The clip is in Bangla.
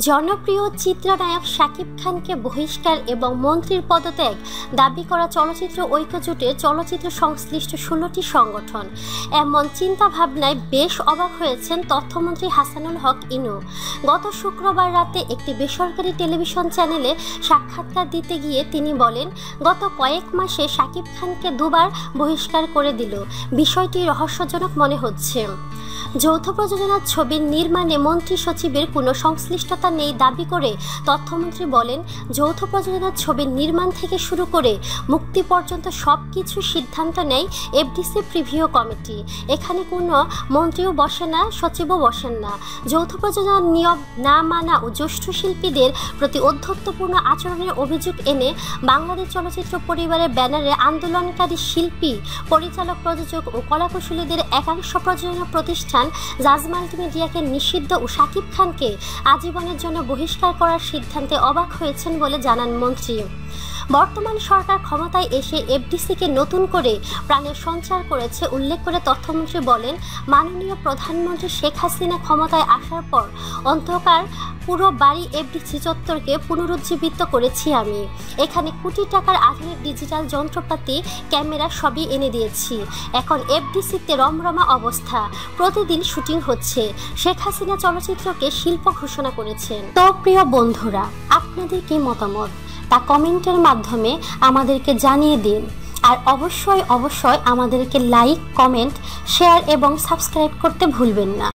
জনপ্রিয় চিত্রনায়ক শাকিব খানকে বহিষ্কার এবং মন্ত্রীর পদত্যাগ দাবি করা চলচ্চিত্র ঐক্যজোটের চলচ্চিত্র সংশ্লিষ্ট ১৬টি সংগঠন। এমন চিন্তাভাবনায় বেশ অবাক হয়েছেন তথ্যমন্ত্রী হাসানুল হক ইনু। গত শুক্রবার রাতে একটি বেসরকারি টেলিভিশন চ্যানেলে সাক্ষাৎকার দিতে গিয়ে তিনি বলেন, গত কয়েক মাসে শাকিব খানকে দুবার বহিষ্কার করে দিল। বিষয়টি রহস্যজনক মনে হচ্ছে। যৌথ প্রযোজনার ছবির নির্মাণে মন্ত্রী সচিবের কোনো সংশ্লিষ্টতা নেই দাবি করে তথ্যমন্ত্রী বলেন, যৌথ প্রযোজনার ছবির নির্মাণ থেকে শুরু করে মুক্তি পর্যন্ত সব কিছু সিদ্ধান্ত নেয় এফডিসি প্রিভিউ কমিটি। এখানে কোনো মন্ত্রীও বসে না, সচিবও বসেন না। যৌথ প্রযোজনার নিয়ম না মানা ও জ্যেষ্ঠ শিল্পীদের প্রতি ঔদ্ধত্যপূর্ণ আচরণের অভিযোগ এনে বাংলাদেশ চলচ্চিত্র পরিবারের ব্যানারে আন্দোলনকারী শিল্পী, পরিচালক, প্রযোজক ও কলাকুশলীদের একাংশ প্রযোজনা প্রতিষ্ঠান জাজ মাল্টিমিডিয়াকে নিষিদ্ধ ও শাকিব খানকে আজীবনের জন্য বহিষ্কার করার সিদ্ধান্তে অবাক হয়েছেন বলে জানান মন্ত্রী। বর্তমান সরকার ক্ষমতায় এসে এফডিসিকে নতুন করে প্রাণের সঞ্চার করেছে উল্লেখ করে তথ্যমন্ত্রী বলেন, মাননীয় প্রধানমন্ত্রী শেখ হাসিনা ক্ষমতায় আসার পর অন্ধকার পুরো বাড়ি এফডিসি চত্বরকে পুনরুজ্জীবিত করেছি আমি। এখানে কোটি টাকার আধুনিক ডিজিটাল যন্ত্রপাতি, ক্যামেরা সবই এনে দিয়েছি। এখন এফডিসিতে রমরমা অবস্থা, প্রতিদিন শুটিং হচ্ছে। শেখ হাসিনা চলচ্চিত্রকে শিল্প ঘোষণা করেছেন। তো প্রিয় বন্ধুরা, আপনাদের কি মতামত তা কমেন্টের মাধ্যমে আমাদেরকে জানিয়ে দিন। আর অবশ্যই আমাদেরকে লাইক, কমেন্ট, শেয়ার এবং সাবস্ক্রাইব করতে ভুলবেন না।